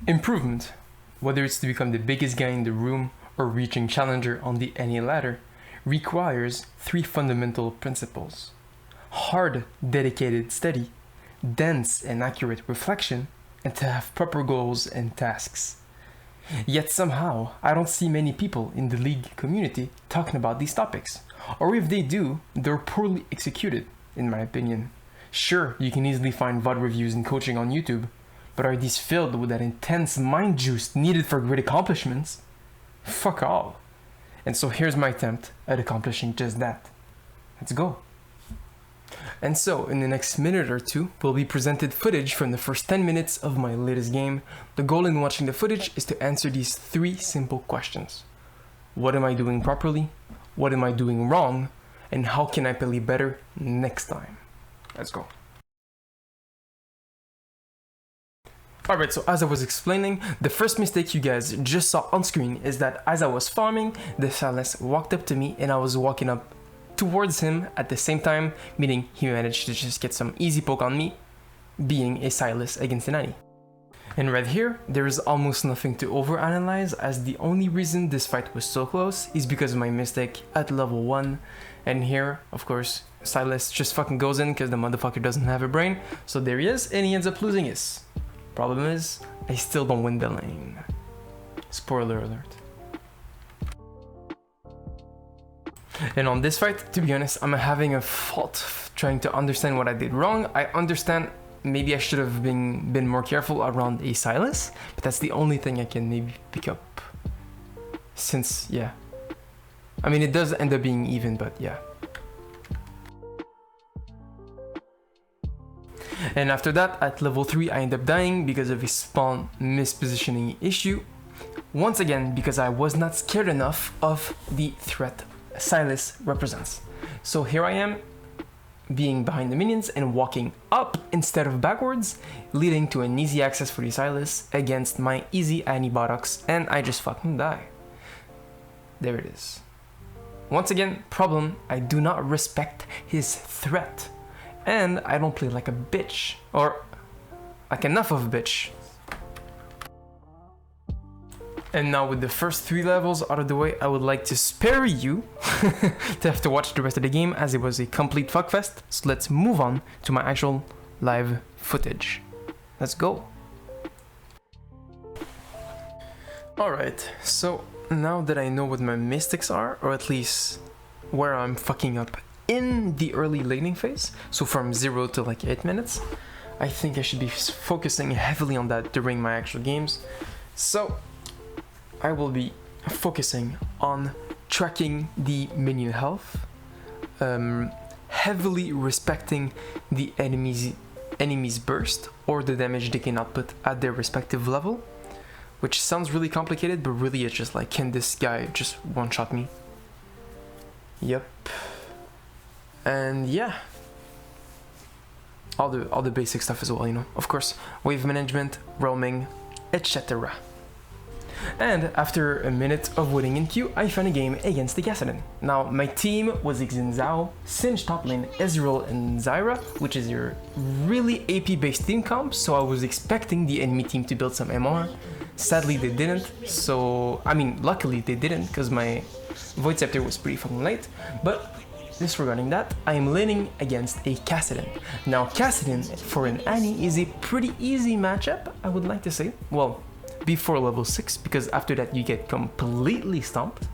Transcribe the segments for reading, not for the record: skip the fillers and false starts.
Improvement, whether it's to become the biggest guy in the room or reaching challenger on the any ladder, requires 3 fundamental principles: hard, dedicated study, dense and accurate reflection, and to have proper goals and tasks. Yet somehow, I don't see many people in the league community talking about these topics. Or if they do, they're poorly executed, in my opinion. Sure, you can easily find VOD reviews and coaching on YouTube, but are these filled with that intense mind juice needed for great accomplishments? Fuck all. And so here's my attempt at accomplishing just that. Let's go. And so, in the next minute or two, will be presented footage from the first 10 minutes of my latest game. The goal in watching the footage is to answer these 3 simple questions. What am I doing properly? What am I doing wrong? And how can I play better next time? Let's go. Alright, so as I was explaining, the first mistake you guys just saw on screen is that as I was farming, the Silas walked up to me and I was walking up towards him at the same time, meaning he managed to just get some easy poke on me, being a Silas against an Annie. And right here, there is almost nothing to overanalyze, as the only reason this fight was so close is because of my mistake at level 1. And here, of course, Silas just fucking goes in because the motherfucker doesn't have a brain, so there he is, and he ends up losing his. Problem is, I still don't win the lane. Spoiler alert. And on this fight, to be honest, I'm having a fault trying to understand what I did wrong. I understand maybe I should have been more careful around a Silas, but that's the only thing I can maybe pick up. Since, yeah. I mean, it does end up being even, but yeah. And after that, at level 3, I end up dying because of a spawn mispositioning issue. Once again, because I was not scared enough of the threat Silas represents. So here I am, being behind the minions and walking up instead of backwards, leading to an easy access for the Silas against my easy Annie buttocks, and I just fucking die. There it is. Once again, problem, I do not respect his threat. And I don't play like a bitch, or like enough of a bitch. And now with the first 3 levels out of the way, I would like to spare you to have to watch the rest of the game as it was a complete fuckfest. So let's move on to my actual live footage. Let's go. Alright, so now that I know what my mistakes are, or at least where I'm fucking up in the early laning phase, so from 0 to like 8 minutes, I think I should be focusing heavily on that during my actual games. So I will be focusing on tracking the minion health, heavily respecting the enemy's burst or the damage they can output at their respective level, which sounds really complicated, but really it's just like, can this guy just one-shot me? Yep. And yeah, all the basic stuff as well, you know, of course, wave management, roaming, etc. And after a minute of waiting in queue, I found a game against the Kassadin. Now, my team was Xin Zhao, Singe top lane, Ezreal and Zyra, which is your really AP-based team comp, so I was expecting the enemy team to build some MR. Sadly, they didn't, so, I mean, luckily they didn't, because my Void Scepter was pretty fucking late, but disregarding that, I am laning against a Kassadin. Now, Kassadin for an Annie is a pretty easy matchup, I would like to say. Well, before level 6, because after that you get completely stomped.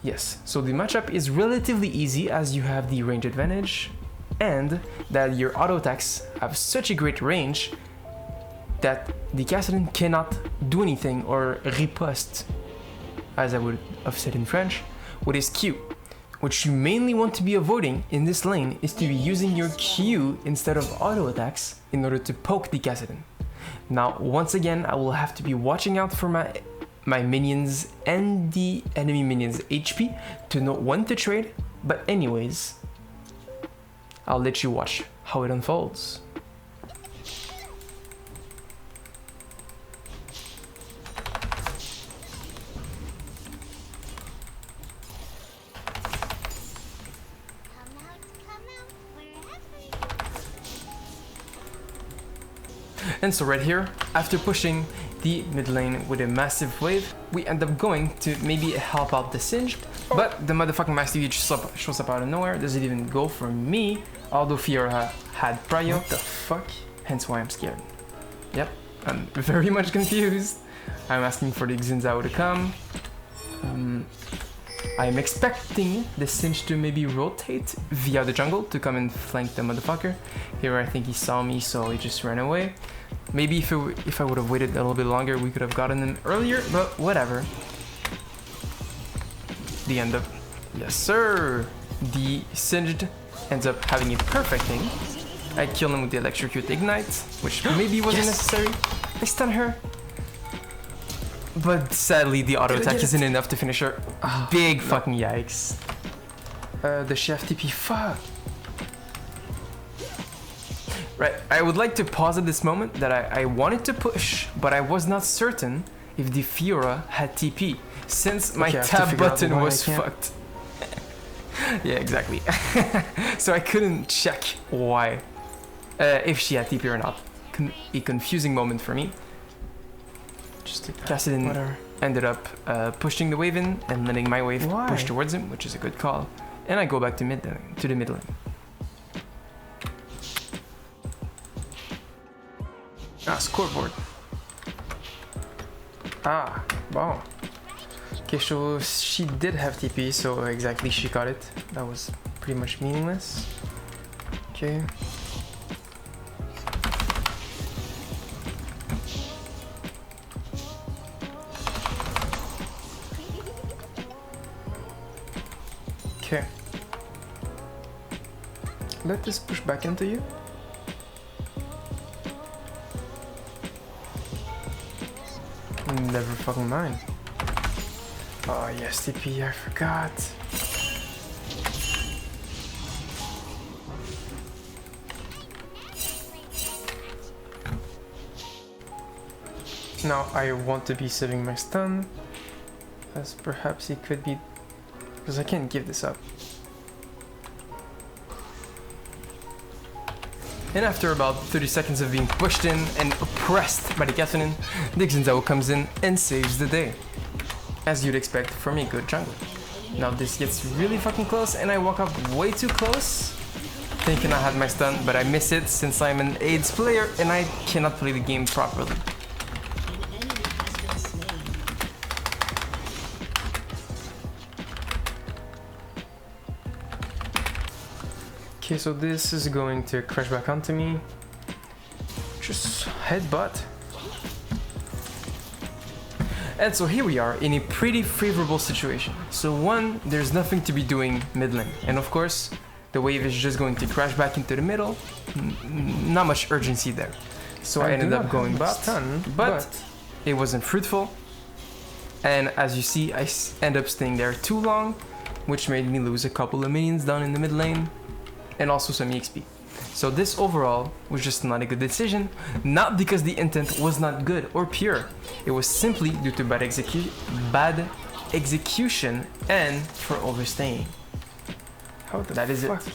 Yes, so the matchup is relatively easy as you have the range advantage, and that your auto attacks have such a great range that the Kassadin cannot do anything or riposte, as I would have said in French, with his Q. What you mainly want to be avoiding in this lane is to be using your Q instead of auto attacks in order to poke the Kassadin. Now, once again, I will have to be watching out for my minions and the enemy minions' HP to know when to trade, but anyways, I'll let you watch how it unfolds. And so right here, After pushing the mid lane with a massive wave, we end up going to maybe help out the Singed, but the motherfucking Master Yi just shows up out of nowhere, doesn't even go for me, although Fiora had prio. What the fuck? Hence why I'm scared. Yep, I'm very much confused. I'm asking for the Xinzao to come. I'm expecting the Singe to maybe rotate via the jungle to come and flank the motherfucker. Here I think he saw me, so he just ran away. Maybe if I would have waited a little bit longer, we could have gotten him earlier, but whatever. The end up. Yes, sir! The Singed ends up having a perfect thing. I kill him with the Electrocute Ignite, which maybe wasn't necessary. I stun her. But sadly, the auto attack isn't enough to finish her. Big fucking yikes. The chef TP, fuck. Right, I would like to pause at this moment that I wanted to push, but I was not certain if the Fiora had TP, since my tab button was fucked. Yeah, exactly. So I couldn't check why, if she had TP or not. A confusing moment for me. Kassadin ended up pushing the wave in and letting my wave push towards him, which is a good call. And I go back to the mid lane. Scoreboard. Bon. Okay, so she did have TP, so exactly she got it. That was pretty much meaningless. Okay. Okay. Let this push back into you. Never fucking mind. Oh yes, TP, I forgot. Now I want to be saving my stun, as perhaps it could be, because I can't give this up. And after about 30 seconds of being pushed in and oppressed by the Kassadin, the Xinzao comes in and saves the day. As you'd expect from a good jungler. Now this gets really fucking close and I walk up way too close, thinking I had my stun, but I miss it since I'm an AIDS player and I cannot play the game properly. Okay, so this is going to crash back onto me. Just headbutt. And so here we are in a pretty favorable situation. So one, there's nothing to be doing mid lane. And of course, the wave is just going to crash back into the middle. Not much urgency there. So I ended up going bot, but it wasn't fruitful. And as you see, I end up staying there too long, which made me lose a couple of minions down in the mid lane. And also some EXP. So this overall was just not a good decision, not because the intent was not good or pure. It was simply due to bad execution and for overstaying. How the that is fuck? It.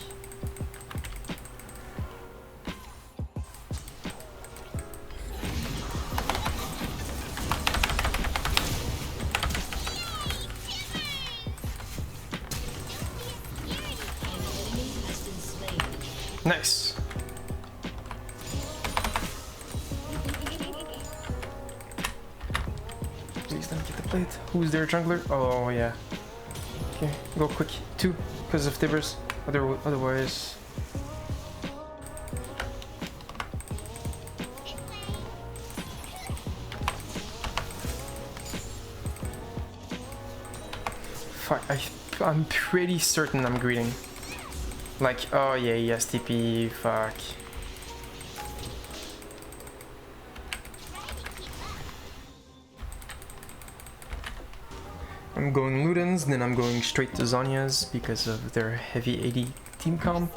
Nice. Please don't get the plate. Who's their jungler? Oh yeah. Okay, go quick. 2 because of Tibbers. Otherwise. Fuck, I'm pretty certain I'm greeting. Like, oh yeah, yes, TP, fuck. I'm going Ludens, then I'm going straight to Zhonya's because of their heavy AD team comp.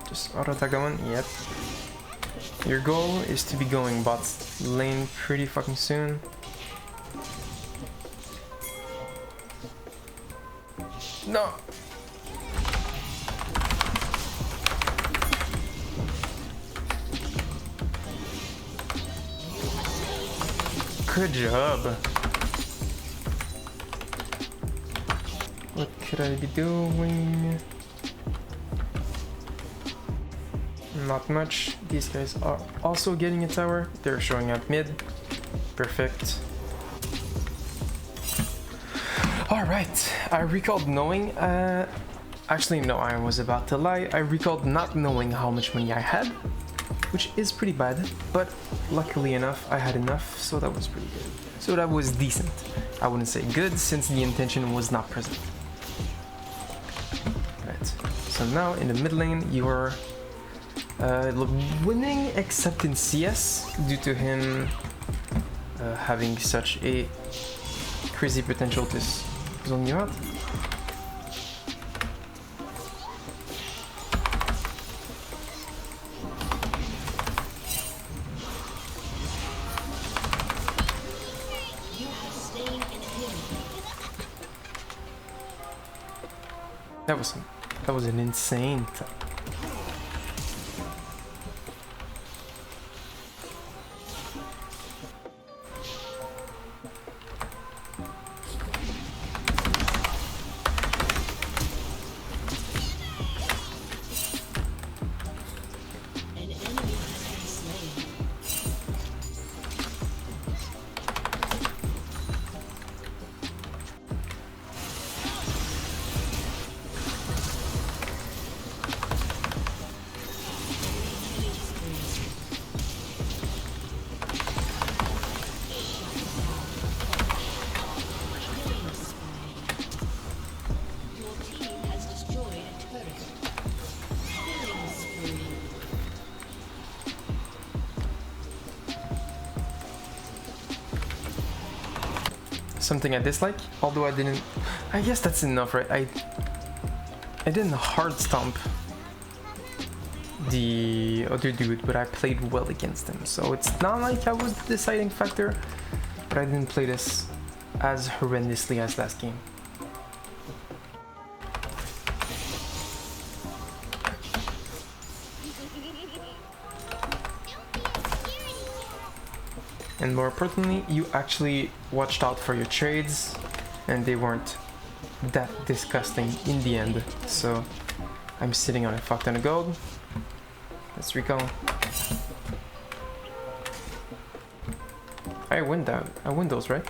Just auto-attack that one, yep. Your goal is to be going bot lane pretty fucking soon. No! Good job. What could I be doing? Not much. These guys are also getting a tower. They're showing up mid. Perfect. Alright, I recalled knowing, actually no, I was about to lie. I recalled not knowing how much money I had, which is pretty bad, but luckily enough, I had enough, so that was pretty good. So that was decent. I wouldn't say good, since the intention was not present. Right, so now in the mid lane, you are winning, except in CS, due to him having such a crazy potential to zone you out. That was an insane time. Something I dislike, although I didn't... I guess that's enough, right? I didn't hard stomp the other dude, but I played well against him, so it's not like I was the deciding factor, but I didn't play this as horrendously as last game. And more importantly, you actually watched out for your trades, and they weren't that disgusting in the end. So I'm sitting on a fuck ton of gold. Let's recall. I win that. I win those, right?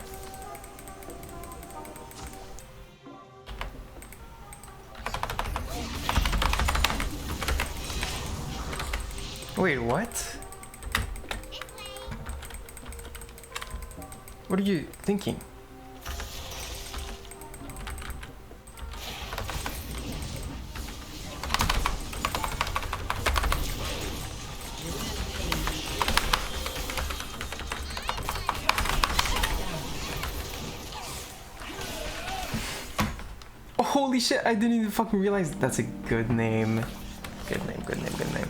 Wait, what? What are you thinking? Oh, holy shit, I didn't even fucking realize that's a good name. Good name, good name, good name.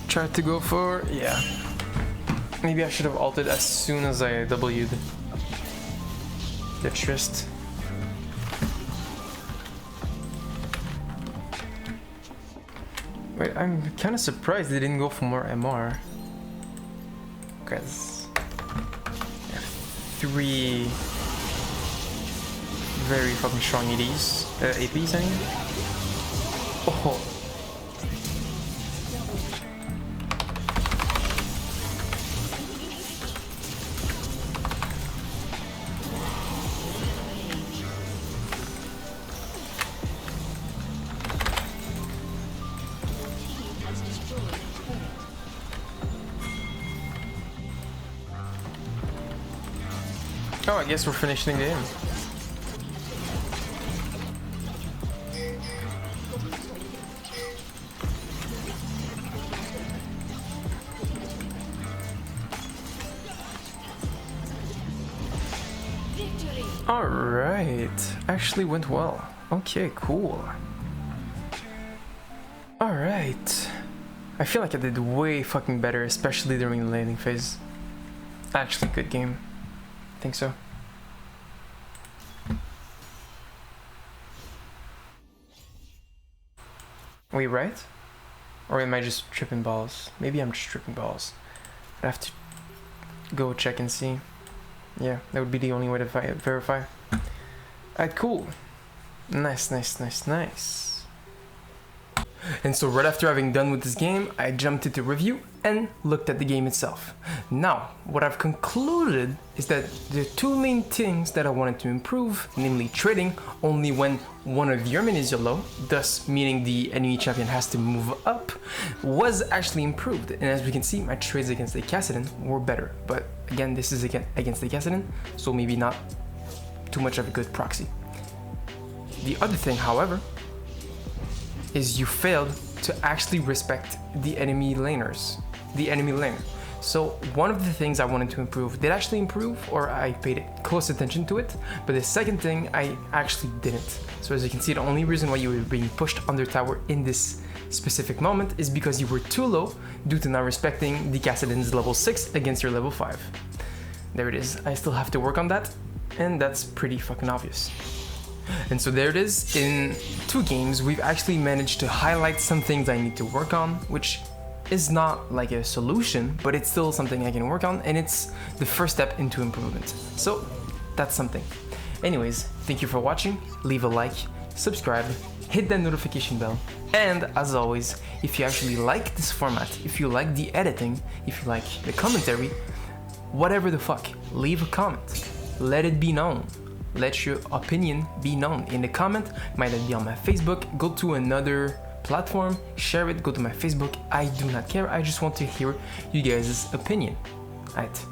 Tried to go for, yeah. Maybe I should have ulted as soon as I W'd the Trist. Wait, I'm kind of surprised they didn't go for more MR. Because I have 3 very fucking strong ADs, APs I mean. Oh. Oh, I guess we're finishing the game. Alright, actually went well. Okay, cool. Alright. I feel like I did way fucking better, especially during the landing phase. Actually, good game. I think so. Wait, right? Or am I just tripping balls? Maybe I'm just tripping balls. I have to go check and see. Yeah, that would be the only way to verify. Alright, cool. Nice, nice, nice, nice. And so right after having done with this game, I jumped into review and looked at the game itself. Now, what I've concluded is that the two main things that I wanted to improve, namely trading only when one of your minis are low, thus meaning the enemy champion has to move up, was actually improved. And as we can see, my trades against the Kassadin were better. But again, this is against the Kassadin, so maybe not too much of a good proxy. The other thing, however, is you failed to actually respect the enemy laners, the enemy laner. So one of the things I wanted to improve did actually improve, or I paid close attention to it, but the second thing I actually didn't. So as you can see, the only reason why you were being pushed under tower in this specific moment is because you were too low due to not respecting the Kassadin's level 6 against your level 5. There it is. I still have to work on that, and that's pretty fucking obvious. And so there it is. In 2 games, we've actually managed to highlight some things I need to work on, which is not like a solution, but it's still something I can work on, and it's the first step into improvement. So that's something. Anyways, thank you for watching. Leave a like, subscribe, hit that notification bell, and as always, if you actually like this format, if you like the editing, if you like the commentary, whatever the fuck, leave a comment. Let it be known. Let your opinion be known in the comment. Might that be on my Facebook? Go to another platform, share it, go to my Facebook. I do not care. I just want to hear you guys' opinion. Alright.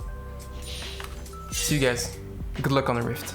See you guys. Good luck on the Rift.